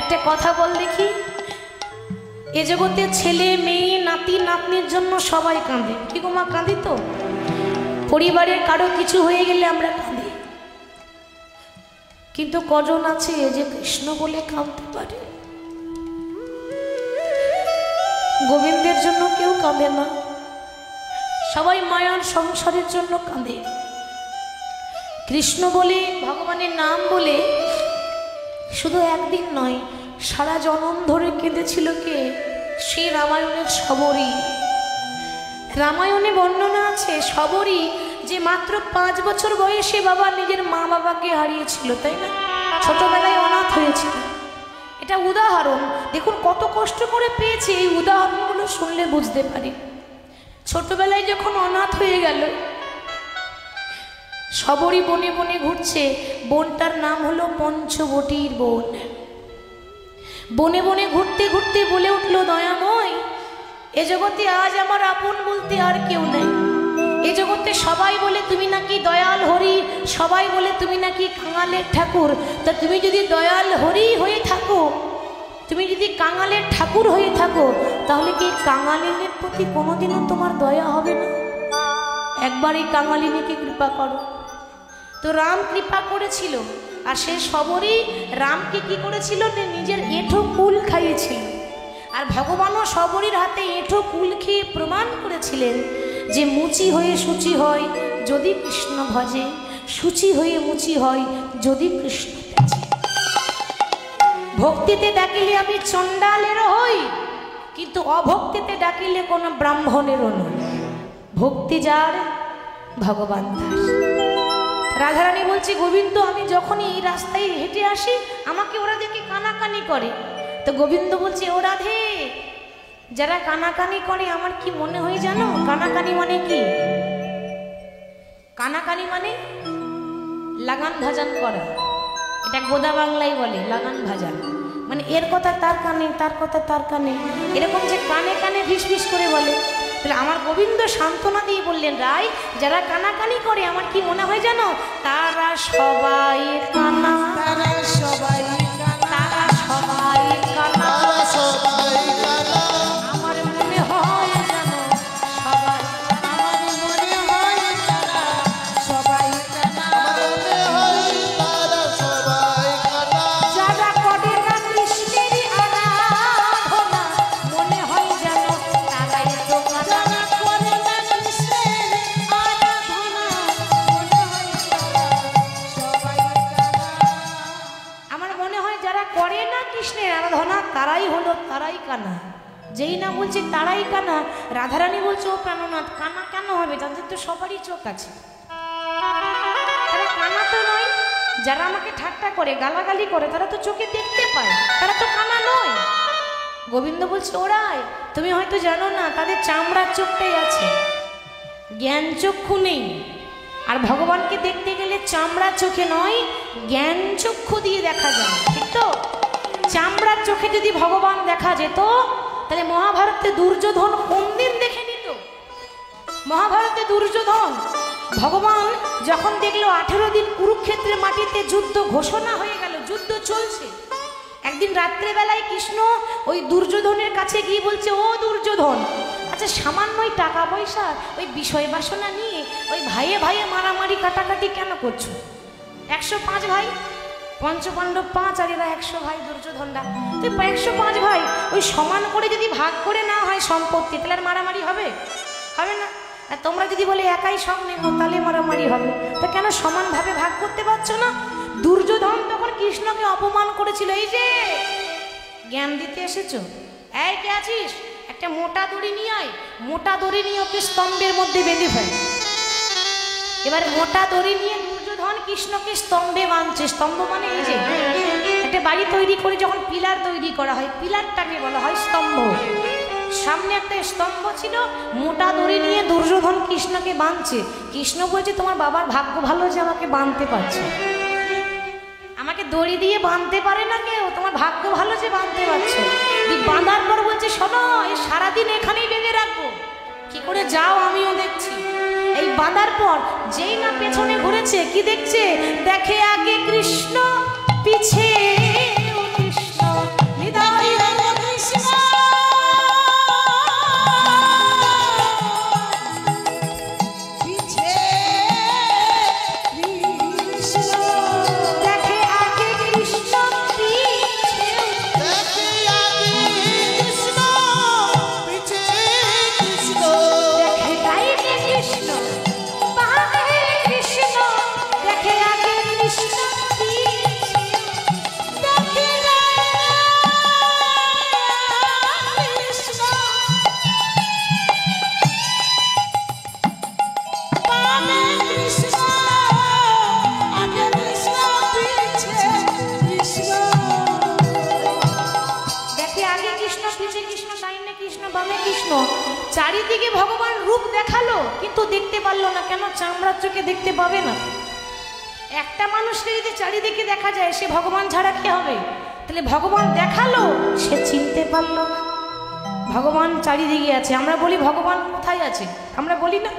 একটা কথা বল দেখি, এ জগতে ছেলে মেয়ে নাতি নাতনির জন্য সবাই কাঁদে, কি গো মা কাঁদি তো? পরিবারের কারো কিছু হয়ে গেলে আমরা কাঁদি, কিন্তু কজন আছে যে কৃষ্ণ বলে কাঁদতে পারে? গোবিন্দের জন্য কেউ কাঁদে না, সবাই মায়ার সংসারের জন্য কাঁদে। কৃষ্ণ বলে, ভগবানের নাম বলে শুধু একদিন নয়, সারা জনম ধরে কেঁদেছিল কে? সেই রামায়ণের শবরী। রামায়ণে বর্ণনা আছে শবরী যে মাত্র 5 বছর বয়সে বাবা নিজের মা বাবাকে হারিয়েছিল, তাই না? ছোটবেলায় অনাথ হয়েছিল। এটা উদাহরণ, দেখুন কত কষ্ট করে পেয়েছে। এই উদাহরণগুলো শুনলে বুঝতে পারি। ছোটবেলায় যখন অনাথ হয়ে গেল, সবরই বনে বনে ঘুরছে। বনটার নাম হলো পঞ্চবটির বন। বনে বনে ঘুরতে ঘুরতে বলে উঠলো, দয়াময়, এ জগতে আজ আমার আপন বলতে আর কেউ নেই। এ জগতে সবাই বলে তুমি নাকি দয়াল হরি, সবাই বলে তুমি নাকি কাঙালের ঠাকুর। তা তুমি যদি দয়াল হরি হয়ে থাকো, তুমি যদি কাঙালের ঠাকুর হয়ে থাকো, তাহলে কি কাঙালিনীর প্রতি কোনোদিনও তোমার দয়া হবে না? একবার এই কাঙালিনীকে কৃপা করো। তো রাম কৃপা করেছিল, আর সে সবরই রামকে কি করেছিল, নিজের এঁঠো কুল খাইয়েছিল। আর ভগবানও সবরীর হাতে এঁঠো কুল খেয়ে প্রমাণ করেছিলেন যে মুচি হয়ে সূচি হয় যদি কৃষ্ণ ভজে, সূচি হয়ে মুচি হয় যদি কৃষ্ণ ভজে। ভক্তিতে ডাকিলে আমি চণ্ডালেরও হই, কিন্তু অভক্তিতে ডাকিলে কোনো ব্রাহ্মণেরও নই। ভক্তি যার, ভগবান তার। রাধারানী বলছে, গোবিন্দ, আমি যখনই এই রাস্তায় হেঁটে আসি আমাকে ওরা দেখে কানাকানি করে। তো গোবিন্দ বলছে, ও রাধে, যারা কানাকানি করে আমার কি মনে হয় জানো? কানাকানি মানে কি? কানাকানি মানে লাগান ভাজান করা। এটা গোদা বাংলায় বলে লাগান ভাজান, মানে এর কথা তার কানে, তার কথা তার কানে, এরকম যে কানে কানে ভিস ভিস করে বলে। তাহলে আমার গোবিন্দ সান্ত্বনা দিয়ে বললেন, রায়, যারা কানাকানি করে আমার কি মনে হয় জানো? তারা সবাই কানা, তারা সবাই তারা সবাই কানা, আমার মনে হয় জানো সবাই, আমার মনে হয় তারা সবাই যারা করে না কৃষ্ণের আরাধনা, মনে হয় জানো তারাই তো কানা। যারা করে না কৃষ্ণের আরাধনা, মনে হয় তারা সবাই আমার মনে হয় যারা করে না কৃষ্ণের আরাধনা তারাই হলো, তারাই কানা। যেই না বলছে তারাই কানা, রাধারানী বলছে, ও প্রাণনাথ, কানা কেন হবে? তাদের তো সবারই চোখ আছে। তারা কানা তো নয়। যারা আমাকে ঠাট্টা করে, গালাগালি করে, তারা তো চোখে দেখতে পায়, তারা তো কানা নয়। গোবিন্দ বলছে, ওরাই, তুমি হয়তো জানো না, তাদের চামড়ার চোখটাই আছে, জ্ঞান চক্ষু নেই। আর ভগবানকে দেখতে গেলে চামড়ার চোখে নয়, জ্ঞান চক্ষু দিয়ে দেখা যায়, ঠিক তো? চামড়ার চোখে যদি ভগবান দেখা যেত, তাহলে মহাভারতে দুর্যোধন কোন দিন দেখে নিত? মহাভারতে দুর্যোধন, ভগবান যখন দেখলো 18 দিন কুরুক্ষেত্রের মাটিতে যুদ্ধ ঘোষণা হয়ে গেল, যুদ্ধ চলছে, একদিন রাত্রেবেলায় কৃষ্ণ ওই দুর্যোধনের কাছে গিয়ে বলছে, ও দুর্যোধন, আচ্ছা সামান্যই টাকা পয়সা, ওই বিষয় বাসনা নিয়ে ওই ভাইয়ে ভাইয়ে মারামারি কাটাকাটি কেন করছো? 105 ভাই, পঞ্চপাণ্ডব 5, আর এরা 100 ভাই দুর্যোধনরা। তো 105 ভাই ওই সমান করে যদি ভাগ করে না হয় সম্পত্তি, তাহলে আর মারামারি হবে? হবে না। আর তোমরা যদি বলে একাই সব নেব, তাহলে মারামারি হবে। তো কেন সমানভাবে ভাগ করতে পারছো না? দুর্যোধন তখন কৃষ্ণকে অপমান করেছিল। এই যে জ্ঞান দিতে এসেছো, এই কে আছিস, একটা মোটা দড়ি নিয়ে আয়, মোটা দড়ি নিয়ে ওকে স্তম্ভের মধ্যে বেঁধে ফেল। এবার মোটা দড়ি নিয়ে দুর্যোধন কৃষ্ণকে স্তম্ভে বাঁধছে। স্তম্ভ মানে এই যে একটা বাড়ি তৈরি করে যখন পিলার তৈরি করা হয়, পিলারটাকে বলা হয় স্তম্ভ। সামনে একটা স্তম্ভ ছিল, মোটা দড়ি নিয়ে দুর্যোধন কৃষ্ণকে বাঁধছে। কৃষ্ণ বলছে, তোমার বাবার ভাগ্য ভালো যে আমাকে বাঁধতে পারছে, আমাকে দড়ি দিয়ে বাঁধতে পারে না কেউ, তোমার ভাগ্য ভালো যে বাঁধতে পারছো। বাঁধার পর বলছে, শোনো, এই সারাদিন এখানেই বেঁধে রাখবো, কি করে যাও আমিও দেখছি। এই বাঁধার পর যেই না পেছনে ঘুরেছে, কি দেখছে? দেখে আগে কৃষ্ণ, পিছে কৃষ্ণ, হৃদয় কৃষ্ণ, পিছে কৃষ্ণ, দেখে আগে কৃষ্ণ, পিছে দেখে আগে কৃষ্ণ, পিছে কৃষ্ণ, দেখে গাইবে কৃষ্ণ, পায়ে কৃষ্ণ, দেখে আগে কৃষ্ণ, পিছে নামে কৃষ্ণ, চারিদিকে ভগবান রূপ দেখালো কিন্তু দেখতে পারলো না। কেন? চামড়ার চোখে দেখতে পাবে না। একটা মানুষকে যদি চারিদিকে দেখা যায় সে ভগবান ছাড়া কি হবে? তাহলে ভগবান দেখালো, সে চিনতে পারলো না। ভগবান চারিদিকে আছে। আমরা বলি ভগবান কোথায় আছে? আমরা বলি না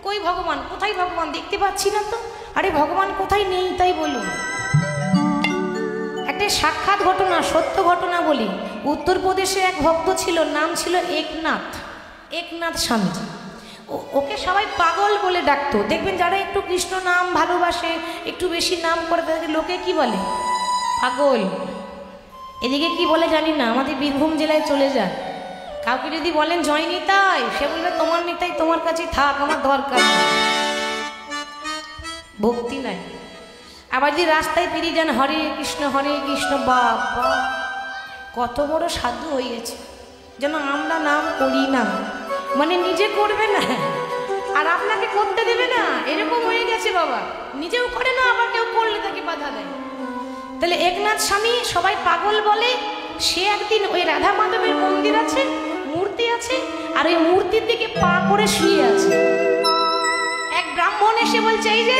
কই ভগবান, কোথায় ভগবান? দেখতে পাচ্ছি না তো। আরে ভগবান কোথায় নেই তাই বলুন। একটা সাক্ষাৎ ঘটনা, সত্য ঘটনা বলি। উত্তরপ্রদেশে এক ভক্ত ছিল, নাম ছিল একনাথ স্বামীজি। ওকে সবাই পাগল বলে ডাকতো। দেখবেন যারা একটু কৃষ্ণ নাম ভালোবাসে, একটু বেশি নাম করে, তাদেরকে লোকে কি বলে? পাগল। এদিকে কি বলে জানি না, আমাদের বীরভূম জেলায় চলে যায়। কাউকে যদি বলেন জয় নিতাই, সে বলবে তোমার নিতাই তোমার কাছে থাক, আমার দরকার নেই, ভক্তি নাই। আবার যদি রাস্তায় পেরিয়ে যান হরে কৃষ্ণ বাবা, কত বড় সাধু হয়েছে, যেন আমরা নাম করি না, মানে নিজে করবে না আর আপনাকে করতে দেবে না, এরকম হয়ে গেছে বাবা। নিজেও করে না, আবার কেউ করলে তাকে বাধা দেয়। তাহলে একনাথ স্বামী সবাই পাগল বলে। সে একদিন ওই রাধা মাধবের মন্দির আছে, মূর্তি আছে, আর ওই মূর্তির দিকে পা করে শুয়ে আছে। এক ব্রাহ্মণ এসে বলছে, এই যে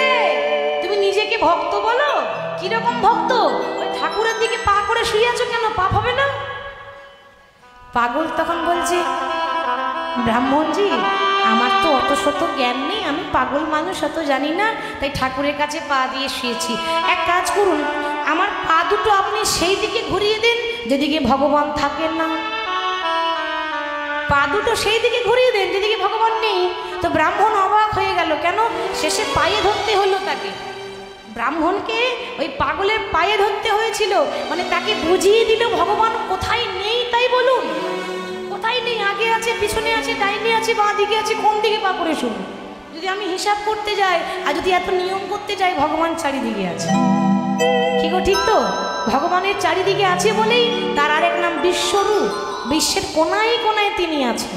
তুমি নিজেকে ভক্ত বলো, কিরকম ভক্ত? ওই ঠাকুরের দিকে পা করে শুয়ে আছো কেন? পাপ হবে না? পাগল তখন বলছে, ব্রাহ্মণজি আমার তো অত শত জ্ঞান নেই, আমি পাগল মানুষ, অত জানি না, তাই ঠাকুরের কাছে পা দিয়ে শুয়েছি। এক কাজ করুন, আমার পা দুটো আপনি সেই দিকে ঘুরিয়ে দিন যেদিকে ভগবান থাকেন না। পা দুটো সেই দিকে ঘুরিয়ে দেন যেদিকে ভগবান নেই। তো ব্রাহ্মণ অবাক হয়ে গেল, কেন? শেষে পায়ে ধরতে হলো তাকে। ব্রাহ্মণকে ওই পাগলের পায়ে ধরতে হয়েছিল, মানে তাকে বুঝিয়ে দিল ভগবান কোথায় নেই। তাই বলুন, কোথায় নেই? আগে আছে, পিছনে আছে, ডাইনে আছে, বাঁ দিকে আছে, কোন দিকে পা করে শুনুন। যদি আমি হিসাব করতে যাই আর যদি এত নিয়ম করতে যাই, ভগবান চারিদিকে আছে। ঠিক ঠিক তো? ভগবানের চারিদিকে আছে বলেই তার আরেক নাম বিশ্বরূপ। বিশ্বের কোনায় কোনায় তিনি আছেন।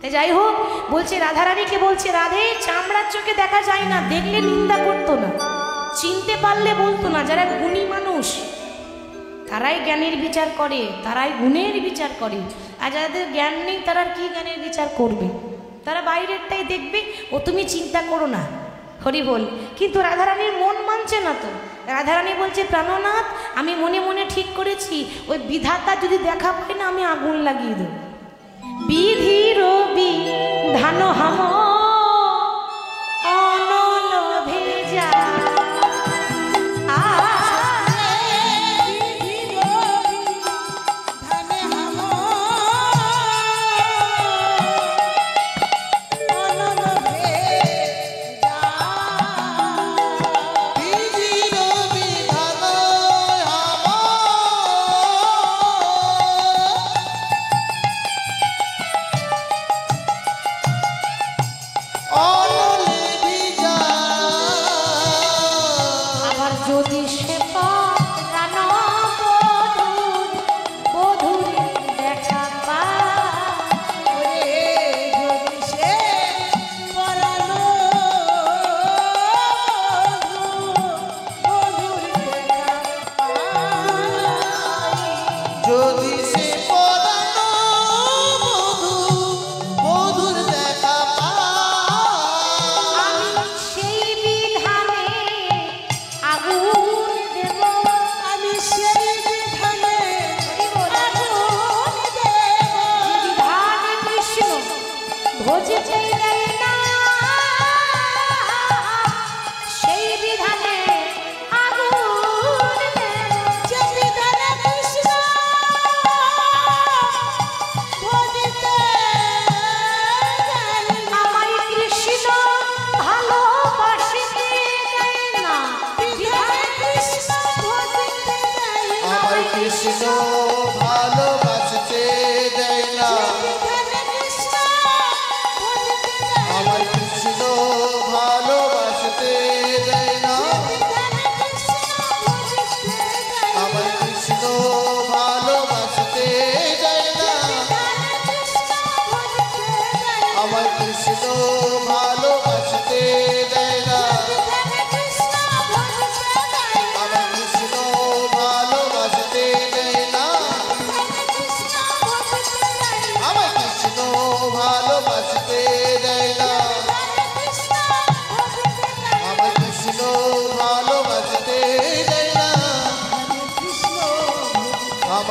তাই যাই হোক, বলছে রাধারানীকে বলছে, রাধে চামড়ার চোখে দেখা যায় না, দেখলে নিন্দা করতো না, চিনতে পারলে বলতো না। যারা গুণী মানুষ তারাই জ্ঞানের বিচার করে, তারাই গুণের বিচার করে। আর যাদের জ্ঞান নেই তারা কি জ্ঞানের বিচার করবে? তারা বাইরেরটাই দেখবে। ও তুমি চিন্তা করো না, হরি বল। কিন্তু রাধারানীর মন মানছে না তো। রাধারানী বলছে, প্রাণনাথ আমি মনে মনে ঠিক করেছি, ওই বিধাতা যদি দেখা পায় না, আমি আগুন লাগিয়ে দেব। বিধির বিধান হাম অনল ভেজা,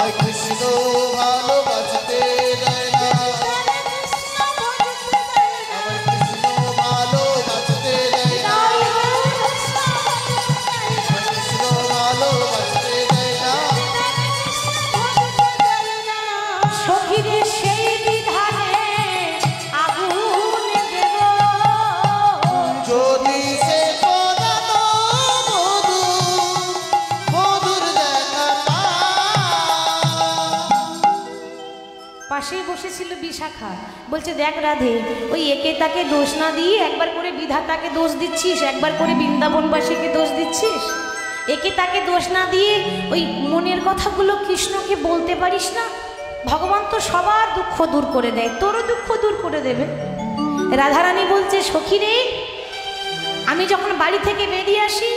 আমায় কৃষ্ণ ভালোবাসতে দেয় না, আমায় কৃষ্ণ ভালোবাসতে দেয় না, কৃষ্ণ ভালোবাসতে দেয় না। সখীরে সেই বিধানে আগুন দেব, যদি সে পরানো মধু মধুর দেখা পাশেই বসেছিল বিশাখা, বলছে দেখ রাধে, ওই একে তাকে দোষ না দিয়ে একবার করে বিধাতাকে দোষ দিচ্ছিস, একবার করে বৃন্দাবনবাসীকে দোষ দিচ্ছিস। একে তাকে দোষ না দিয়ে ওই মনের কথাগুলো কৃষ্ণকে বলতে পারিস না? ভগবান তো সবার দুঃখ দূর করে দেয়, তোরও দুঃখ দূর করে দেবে। রাধারানী বলছে সখী রে, আমি যখন বাড়ি থেকে বেরিয়ে আসি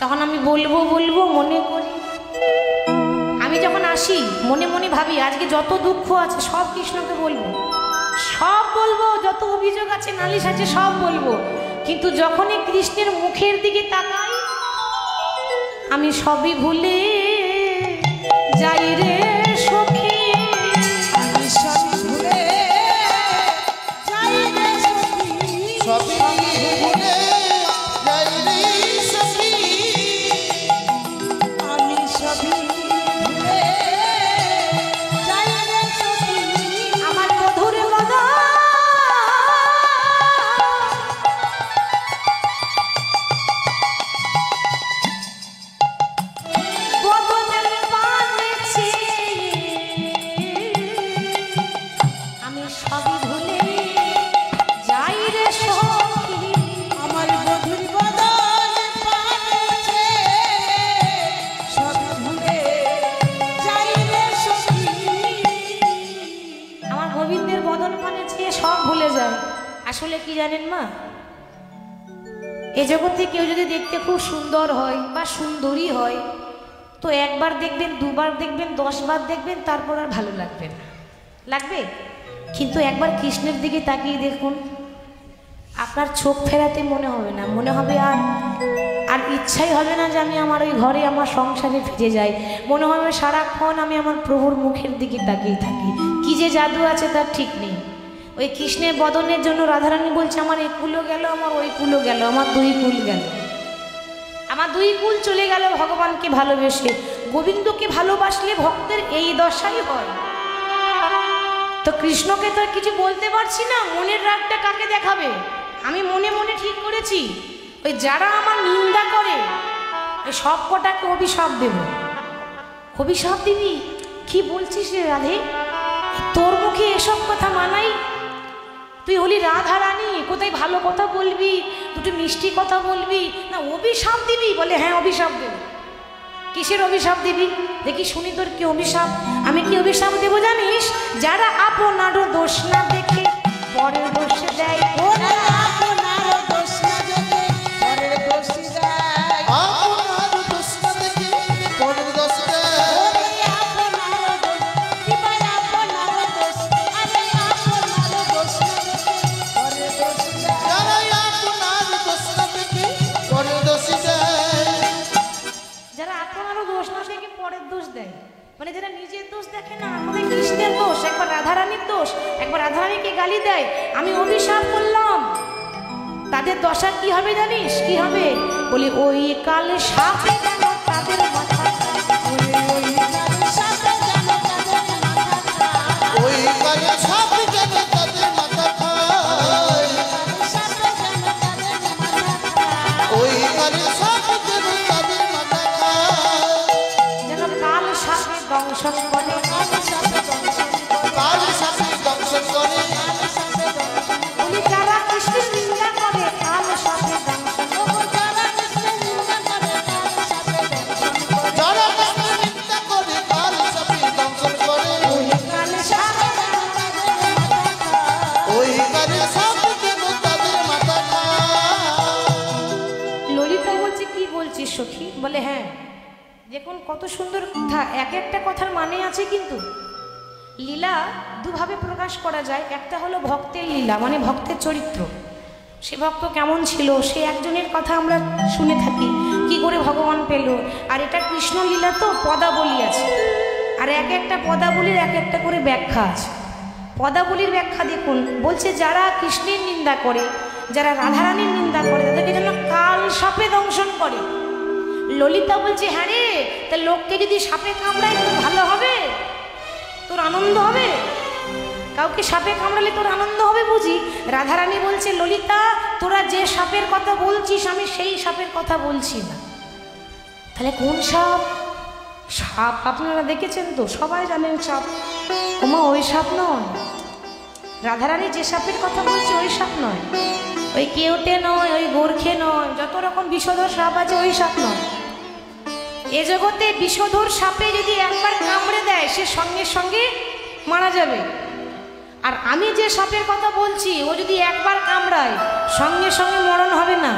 তখন আমি বলবো বলবো মনে করি, আমি যখন আসি মনে মনে ভাবি আজকে যত দুঃখ আছে সব কৃষ্ণকে বলবো, সব বলবো, যত অভিযোগ আছে নালিশ আছে সব বলবো, কিন্তু যখনই কৃষ্ণের মুখের দিকে তাকাই আমি সবই ভুলে যাই রে সখী। আমি সবই ভুলে যাই রে সখী, সবই ভুলে যাই রে সখী, আমি সবই ভুলে যাই রে সখী। আমার মধুর বদনের পানে আমি সবই ভুলে যাই রে সখী। আমার মধুর বদন পানেছে, সবই ভুলে যাই রে সখী। আমার গোবিন্দের বদন পানে চেয়ে সব ভুলে যায়। আসলে কি জানেন মা, এ জগতে কেউ যদি দেখতে খুব সুন্দর হয় বা সুন্দরী হয় তো একবার দেখবেন, দুবার দেখবেন, 10 বার দেখবেন, তারপর আর ভালো লাগবে না, লাগবে? কিন্তু একবার কৃষ্ণের দিকে তাকিয়ে দেখুন, আপনার চোখ ফেরাতে মনে হবে না, মনে হবে আর আর ইচ্ছাই হবে না যে আমি আমার ওই ঘরে আমার সংসারে ফিরে যাই, মনে হবে সারাক্ষণ আমি আমার প্রভুর মুখের দিকে তাকিয়ে থাকি। কি যে জাদু আছে তার ঠিক নেই। ওই কৃষ্ণের বদনের জন্য রাধারানী বলছে আমার এই কুলো গেল, আমার ওই কুলো গেল, আমার 2 কুল গেল, আমার 2 কুল চলে গেল ভগবানকে ভালোবেসে। গোবিন্দকে ভালোবাসলে ভক্তের এই দশাই হয়। তো কৃষ্ণকে তো আর কিছু বলতে পারছি না, মনের রাগটা কাকে দেখাবে? আমি মনে মনে ঠিক করেছি ওই যারা আমার নিন্দা করে ওই সব কটাকে অভিশাপ দেব। অভিশাপ দিবি? কি বলছিস রে রাধে, তোর মুখে এসব কথা মানাই? তুই হলি রাধা রানী, কোথায় ভালো কথা বলবি, দুটো মিষ্টি কথা বলবি না অভিশাপ দিবি? বলে হ্যাঁ অভিশাপ দেব। কিসের অভিশাপ দিবি দেখি শুনি, তোর কি অভিশাপ? আমি কি অভিশাপ দেব জানিস? যারা আপনারও দোষ না দেখে পরের দোষ দেয়, ওরা আপনার দোষ না দেখে পরের দোষ দেয়, আপনার দোষ না দেখে পরের দোষ দেয়। ওরে আপনার দোষ, কিবাই আপনার দোষ, আরে আপনার দোষ না দেখে পরের দোষ দেয়। যারাই আপনার দোষ না দেখে পরের দোষ দেয়, যারা আপনারও দোষ না দেখে পরের দোষ দেয়, মানে যারা নিজের দোষ দেখে না, আমাদের কৃষ্ণের দোষ, একবার রাধারানীর দোষ, একবার রাধারানীকে গালি দেয়, আমি অভিশাপ করলাম, তাদের দশা কি হবে জানিস? কি হবে? বলি ওই কালে সাপে যেন তাদের মাথা ওই কালে সাপ যেন তাদের মাথা খায়, ওই কালে সাপ যেন তাদের মাথা খায়, যেন কাল সাপে দংশন করে, কাল সাপে দংশন করে। বলি যারা কৃষ্ণের নিন্দা করে কাল সাপে দংশন করে। যারা কৃষ্ণের নিন্দা করে কাল সাপে দংশন করে, ওই কালে সাপে ওই কালে সাপ যেন তাদের মাথা খায়। ললিতা বলছে কি বলছিস সখী? বলে হ্যাঁ, দেখুন কত সুন্দর কথা, এক একটা কথার মানে আছে। কিন্তু লীলা দুভাবে প্রকাশ করা যায়, একটা হলো ভক্তের লীলা, মানে ভক্তের চরিত্র, সে ভক্ত কেমন ছিল সে একজনের কথা আমরা শুনে থাকি, কি করে ভগবান পেল, আর এটা কৃষ্ণ লীলা তো পদাবলী আছে। আর এক একটা পদাবলীর এক একটা করে ব্যাখ্যা আছে। পদাবলীর ব্যাখ্যা দেখুন, বলছে যারা কৃষ্ণের নিন্দা করে, যারা রাধারানীর নিন্দা করে, তাদেরকে যেন কাল সাপে দংশন করে। ললিতা বলছে, হ্যাঁ রে, তা লোককে যদি সাপে কামড়ায় তোর ভালো হবে, তোর আনন্দ হবে? কাউকে সাপে কামড়ালে তোর আনন্দ হবে বুঝি? রাধারানী বলছে, ললিতা তোরা যে সাপের কথা বলছিস আমি সেই সাপের কথা বলছি না। তাহলে কোন সাপ? সাপ আপনারা দেখেছেন তো, সবাই জানেন সাপ। ওমা ওই সাপ নয়, রাধারানী যে সাপের কথা বলছে ওই সাপ নয়, ওই কেউটে নয়, ওই গোর্খে নয়, যত রকম বিষধর সাপ আছে ওই সাপ নয়। এ জগতে বিষধর সাপে যদি একবার কামড়ে দেয় সে সঙ্গে সঙ্গে মারা যাবে। আর আমি যে সাপের কথা বলছি ও যদি একবার কামড়ায় সঙ্গে সঙ্গে মরণ হবে না,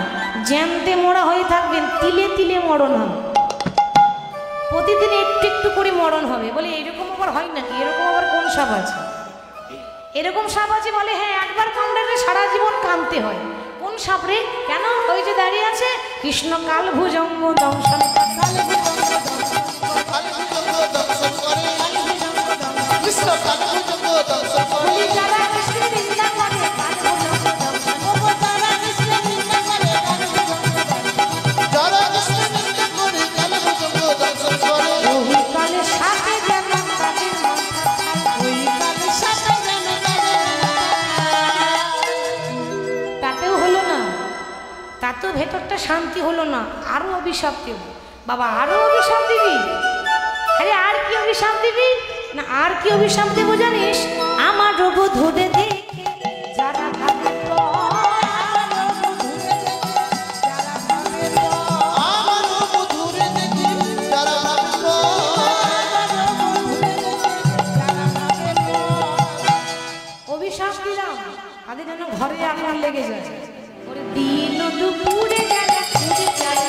জ্যান্তে মরা হয়ে থাকবেন, তিলে তিলে মরণ হবে, প্রতিদিন একটু একটু করে মরণ হবে। বলে এরকম আবার হয় নাকি? এরকম আবার কোন সাপ আছে? এরকম সাপ আছে বলে, হ্যাঁ একবার কামড়ালে সারা জীবন কাঁদতে হয়। কোন সাপ রে? কেন? ওই যে দাঁড়িয়ে আছে, কৃষ্ণ কাল ভুজঙ্গ দংশন। কালী ভুজঙ্গ দংশন করে, কৃষ্ণ কালী ভুজঙ্গ দংশন করে। যারা কৃষ্ণের নিন্দা করে কাল ভুজঙ্গ দংশন। যারা কৃষ্ণের নিন্দা করে কালী ভুজঙ্গ দংশন করে। ওই কালে সাপে যেন তাদের মাথা, ওই কালে সাপে যেন তাতেও হলো না, তাতেও ভেতরটা শান্তি হলো না, আরো অভিশাপ দেব। বাবা আরো অভিশাপ দিবি? আরে আর কি অভিশাপ দিবি? না আর কি অভিশাপ দেবো জানিস? আমার রোগ ধরে দেখে যারা ভাবে আমারও মধুরে দেখি যারা ভাবে অভিশাপ দিলাম, তাদের যেন ঘরে আগুন লেগে যায়। ওরে দিন দুপুরে যেন খুঁজে যায়,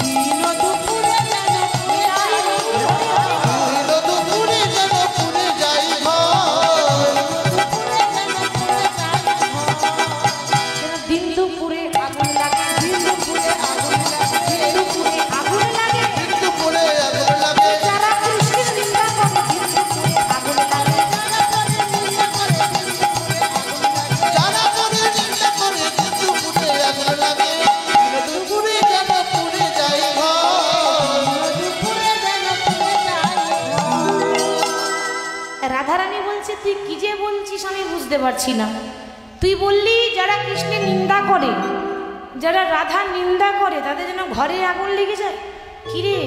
দিন দুপুরে যেন দুপুরে যেন পুরে যাই যেন দিন দুপুরে আগুন লাগে, দিন দুপুরে আগুন লাগে, দিন দুপুরে আগুন লাগে। দুপুরে আগুন লাগে। যারা কৃষ্ণের নিন্দা করে দিন দুপুরে আগুন লাগে। যারা করে নিন্দা করে দুপুরে আগুন লাগে। দুপুরে যেন পুরে যাই দুপুরে যেন পুরে যায়। রাধারানী বলছে, তুই কি যে বলছিস আমি বুঝতে পারছি না। তুই বললি যারা কৃষ্ণের নিন্দা করে, যারা রাধার নিন্দা করে তাদের যেন ঘরে আগুন লেগে যায়। কিরে